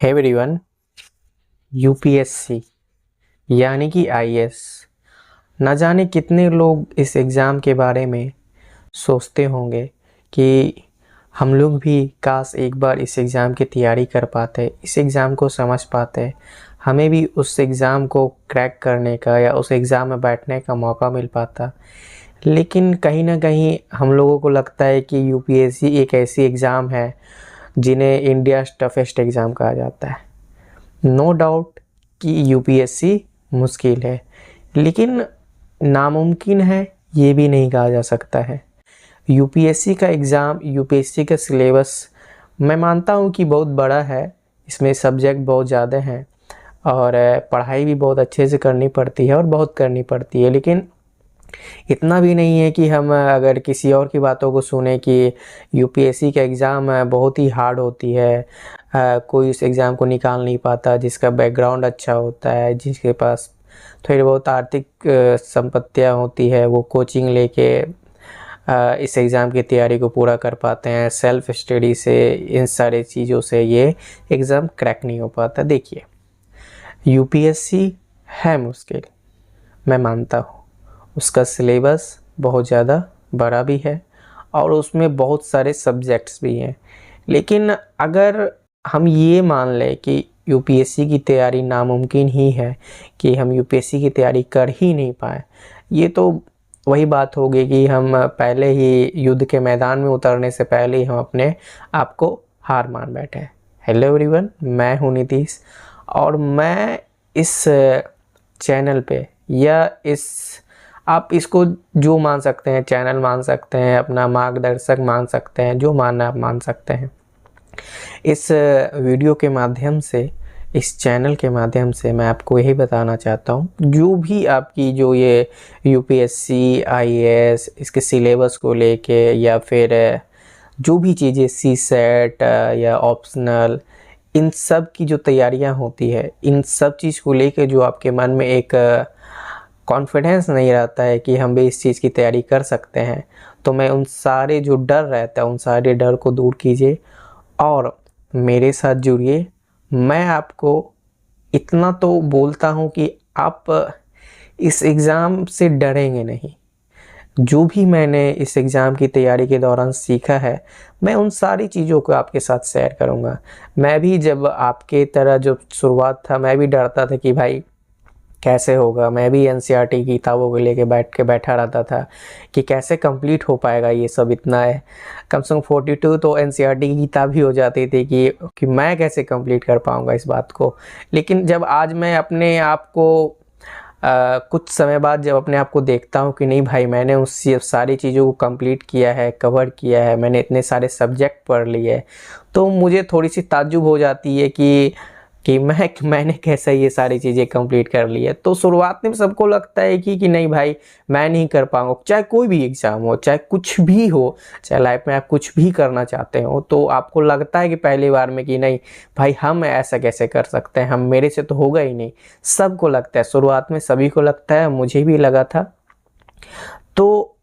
Hey everyone, UPSC यानी कि IAS. न जाने कितने लोग इस एग्ज़ाम के बारे में सोचते होंगे कि हम लोग भी काश एक बार इस एग्ज़ाम की तैयारी कर पाते, इस एग्ज़ाम को समझ पाते, हमें भी उस एग्ज़ाम को क्रैक करने का या उस एग्ज़ाम में बैठने का मौका मिल पाता। लेकिन कहीं ना कहीं हम लोगों को लगता है कि यूपीएससी एक ऐसी एग्ज़ाम है जिन्हें इंडिया टफेस्ट एग्ज़ाम कहा जाता है। नो डाउट कि यूपीएससी मुश्किल है, लेकिन नामुमकिन है ये भी नहीं कहा जा सकता है। यूपीएससी का एग्ज़ाम, यूपीएससी का सिलेबस मैं मानता हूँ कि बहुत बड़ा है, इसमें सब्जेक्ट बहुत ज़्यादा हैं और पढ़ाई भी बहुत अच्छे से करनी पड़ती है और बहुत करनी पड़ती है। लेकिन इतना भी नहीं है कि हम अगर किसी और की बातों को सुने कि यूपीएससी का एग्ज़ाम बहुत ही हार्ड होती है, कोई उस एग्ज़ाम को निकाल नहीं पाता जिसका बैकग्राउंड अच्छा होता है, जिसके पास थोड़ी बहुत आर्थिक संपत्तियां होती है, वो कोचिंग लेके इस एग्ज़ाम की तैयारी को पूरा कर पाते हैं। सेल्फ स्टडी से, इन सारी चीज़ों से ये एग्ज़ाम क्रैक नहीं हो पाता। देखिए, यूपीएससी है मुश्किल, मैं मानता हूँ। उसका सिलेबस बहुत ज़्यादा बड़ा भी है और उसमें बहुत सारे सब्जेक्ट्स भी हैं। लेकिन अगर हम ये मान लें कि यूपीएससी की तैयारी नामुमकिन ही है, कि हम यूपीएससी की तैयारी कर ही नहीं पाए, ये तो वही बात होगी कि हम पहले ही युद्ध के मैदान में उतरने से पहले ही हम अपने आप को हार मान बैठे। हेलो एवरीवन, मैं हूँ नीतीश और मैं इस चैनल पे, या इस, आप इसको जो मान सकते हैं, चैनल मान सकते हैं, अपना मार्गदर्शक मान सकते हैं, जो मानना आप मान सकते हैं, इस वीडियो के माध्यम से, इस चैनल के माध्यम से मैं आपको यही बताना चाहता हूँ, जो भी आपकी जो ये यूपीएससी, आईएएस, इसके सिलेबस को लेके, या फिर जो भी चीज़ें सी सेट या ऑप्शनल, इन सब की जो तैयारियां होती है, इन सब चीज़ को लेके जो आपके मन में एक कॉन्फिडेंस नहीं रहता है कि हम भी इस चीज़ की तैयारी कर सकते हैं, तो मैं उन सारे जो डर रहता है, उन सारे डर को दूर कीजिए और मेरे साथ जुड़िए। मैं आपको इतना तो बोलता हूँ कि आप इस एग्ज़ाम से डरेंगे नहीं। जो भी मैंने इस एग्ज़ाम की तैयारी के दौरान सीखा है, मैं उन सारी चीज़ों को आपके साथ शेयर करूँगा। मैं भी जब आपके तरह जो शुरुआत था, मैं भी डरता था कि भाई कैसे होगा। मैं भी एनसीईआरटी की किताबों को लेके बैठा रहता था कि कैसे कंप्लीट हो पाएगा ये सब, इतना है। कम से कम 42 तो एनसीईआरटी की किताब ही हो जाती थी कि मैं कैसे कंप्लीट कर पाऊँगा इस बात को। लेकिन जब आज मैं अपने आप को कुछ समय बाद जब अपने आप को देखता हूँ कि नहीं भाई, मैंने उस सारी चीज़ों को कंप्लीट किया है, कवर किया है, मैंने इतने सारे सब्जेक्ट पढ़ लिए, तो मुझे थोड़ी सी ताज्जुब हो जाती है कि मैंने कैसे ये सारी चीज़ें कंप्लीट कर ली है। तो शुरुआत में सबको लगता है कि नहीं भाई, मैं नहीं कर पाऊँगा। चाहे कोई भी एग्ज़ाम हो, चाहे कुछ भी हो, चाहे लाइफ में आप कुछ भी करना चाहते हो, तो आपको लगता है कि पहली बार में कि नहीं भाई, हम ऐसा कैसे कर सकते हैं, हम, मेरे से तो होगा ही नहीं। सबको लगता है, शुरुआत में सभी को लगता है, मुझे भी लगा था। तो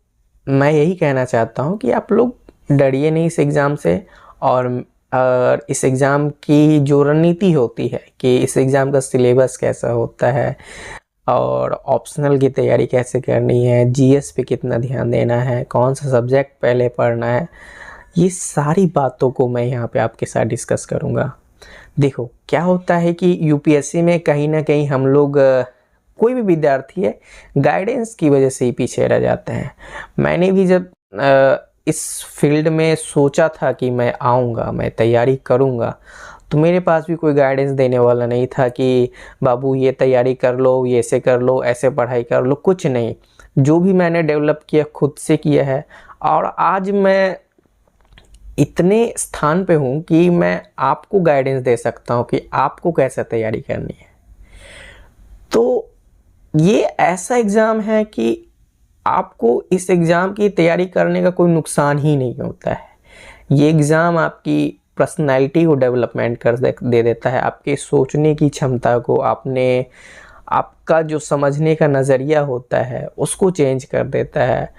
मैं यही कहना चाहता हूँ कि आप लोग डरिए नहीं इस एग्ज़ाम से, और इस एग्ज़ाम की जो रणनीति होती है कि इस एग्ज़ाम का सिलेबस कैसा होता है और ऑप्शनल की तैयारी कैसे करनी है, जीएस पे कितना ध्यान देना है, कौन सा सब्जेक्ट पहले पढ़ना है, ये सारी बातों को मैं यहाँ पे आपके साथ डिस्कस करूँगा। देखो, क्या होता है कि यूपीएससी में कहीं ना कहीं हम लोग, कोई भी विद्यार्थी है, गाइडेंस की वजह से ही पीछे रह जाते हैं। मैंने भी जब इस फील्ड में सोचा था कि मैं आऊँगा, मैं तैयारी करूँगा, तो मेरे पास भी कोई गाइडेंस देने वाला नहीं था कि बाबू ये तैयारी कर लो, ये ऐसे कर लो, ऐसे पढ़ाई कर लो, कुछ नहीं। जो भी मैंने डेवलप किया खुद से किया है, और आज मैं इतने स्थान पे हूँ कि मैं आपको गाइडेंस दे सकता हूँ कि आपको कैसे तैयारी करनी है। तो ये ऐसा एग्ज़ाम है कि आपको इस एग्ज़ाम की तैयारी करने का कोई नुकसान ही नहीं होता है। ये एग्ज़ाम आपकी पर्सनैलिटी को डेवलपमेंट कर दे देता है, आपके सोचने की क्षमता को, आपका जो समझने का नज़रिया होता है उसको चेंज कर देता है।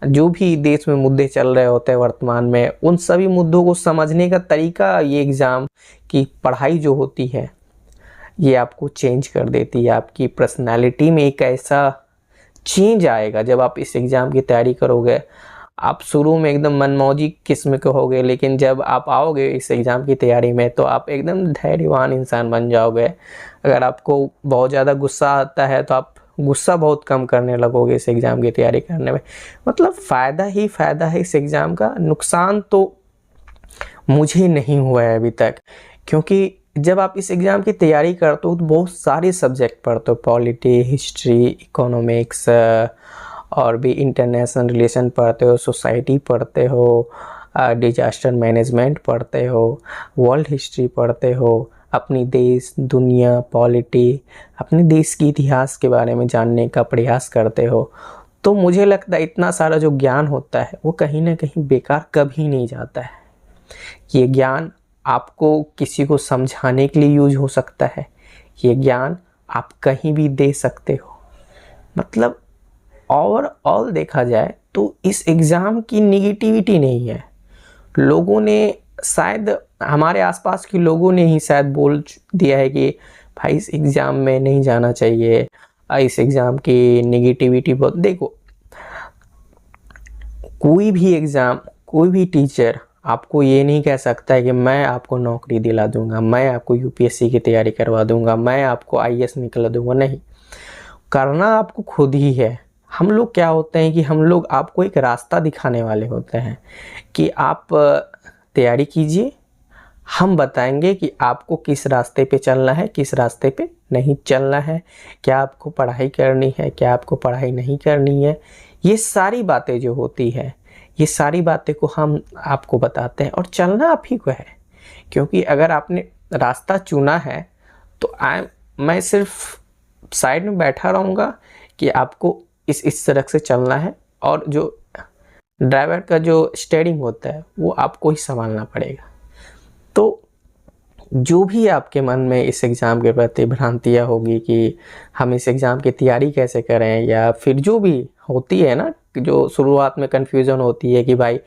जो भी देश में मुद्दे चल रहे होते हैं वर्तमान में, उन सभी मुद्दों को समझने का तरीका ये एग्ज़ाम की पढ़ाई जो होती है ये आपको चेंज कर देती है। आपकी पर्सनालिटी में एक ऐसा चेंज आएगा जब आप इस एग्ज़ाम की तैयारी करोगे। आप शुरू में एकदम मनमौजी किस्म के होगे, लेकिन जब आप आओगे इस एग्ज़ाम की तैयारी में तो आप एकदम धैर्यवान इंसान बन जाओगे। अगर आपको बहुत ज़्यादा गुस्सा आता है तो आप गुस्सा बहुत कम करने लगोगे इस एग्ज़ाम की तैयारी करने में। मतलब फ़ायदा ही फ़ायदा है इस एग्ज़ाम का। नुकसान तो मुझे नहीं हुआ है अभी तक, क्योंकि जब आप इस एग्ज़ाम की तैयारी करते हो तो बहुत सारे सब्जेक्ट पढ़ते हो, पॉलिटी, हिस्ट्री, इकोनॉमिक्स और भी इंटरनेशनल रिलेशन पढ़ते हो, सोसाइटी पढ़ते हो, डिजास्टर मैनेजमेंट पढ़ते हो, वर्ल्ड हिस्ट्री पढ़ते हो, अपनी देश दुनिया पॉलिटी, अपने देश की इतिहास के बारे में जानने का प्रयास करते हो। तो मुझे लगता है इतना सारा जो ज्ञान होता है वो कहीं ना कहीं बेकार कभी नहीं जाता है। ये ज्ञान आपको किसी को समझाने के लिए यूज हो सकता है, ये ज्ञान आप कहीं भी दे सकते हो। मतलब ओवरऑल देखा जाए तो इस एग्ज़ाम की निगेटिविटी नहीं है। लोगों ने शायद, हमारे आसपास के लोगों ने ही शायद बोल दिया है कि भाई इस एग्ज़ाम में नहीं जाना चाहिए, इस एग्ज़ाम की निगेटिविटी बहुत। देखो, कोई भी एग्ज़ाम, कोई भी टीचर आपको ये नहीं कह सकता है कि मैं आपको नौकरी दिला दूंगा, मैं आपको यूपीएससी की तैयारी करवा दूंगा, मैं आपको आईएएस निकला दूंगा। नहीं, करना आपको खुद ही है। हम लोग क्या होते हैं कि हम लोग आपको एक रास्ता दिखाने वाले होते हैं कि आप तैयारी कीजिए, हम बताएंगे कि आपको किस रास्ते पे चलना है, किस रास्ते पे नहीं चलना है, क्या आपको पढ़ाई करनी है, क्या आपको पढ़ाई नहीं करनी है। ये सारी बातें जो होती है, ये सारी बातें को हम आपको बताते हैं और चलना आप ही को है। क्योंकि अगर आपने रास्ता चुना है तो मैं सिर्फ साइड में बैठा रहूँगा कि आपको इस सड़क से चलना है, और जो ड्राइवर का जो स्टीयरिंग होता है वो आपको ही संभालना पड़ेगा। तो जो भी आपके मन में इस एग्ज़ाम के प्रति भ्रांतियाँ होगी कि हम इस एग्ज़ाम की तैयारी कैसे करें, या फिर जो भी होती है ना, जो शुरुआत में कन्फ्यूज़न होती है कि भाई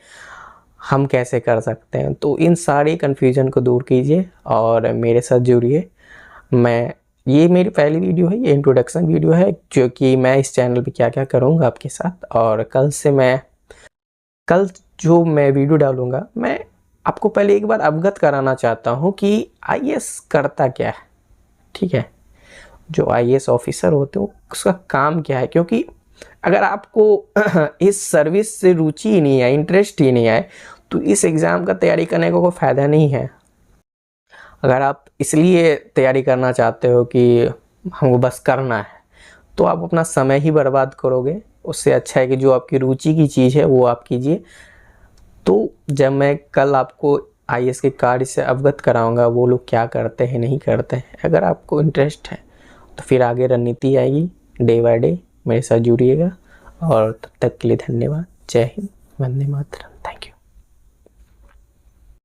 हम कैसे कर सकते हैं, तो इन सारी कन्फ्यूज़न को दूर कीजिए और मेरे साथ जुड़िए। ये मेरी पहली वीडियो है, ये इंट्रोडक्शन वीडियो है, जो कि मैं इस चैनल पे क्या क्या करूँगा आपके साथ। और कल जो मैं वीडियो डालूँगा, मैं आपको पहले एक बार अवगत कराना चाहता हूँ कि आईएएस करता क्या है। ठीक है, जो आईएएस ऑफिसर होते हैं उसका काम क्या है। क्योंकि अगर आपको इस सर्विस से रुचि ही नहीं है, इंटरेस्ट ही नहीं आए, तो इस एग्ज़ाम का तैयारी करने का कोई फ़ायदा नहीं है। अगर आप इसलिए तैयारी करना चाहते हो कि हमको बस करना है, तो आप अपना समय ही बर्बाद करोगे। उससे अच्छा है कि जो आपकी रुचि की चीज़ है वो आप कीजिए। तो जब मैं कल आपको आईएएस के कार्य से अवगत कराऊंगा, वो लोग क्या करते हैं नहीं करते हैं, अगर आपको इंटरेस्ट है तो फिर आगे रणनीति आएगी। डे बाय डे मेरे साथ जुड़िएगा, और तब तक के लिए धन्यवाद। जय हिंद, वंदे मातरम। Thank you.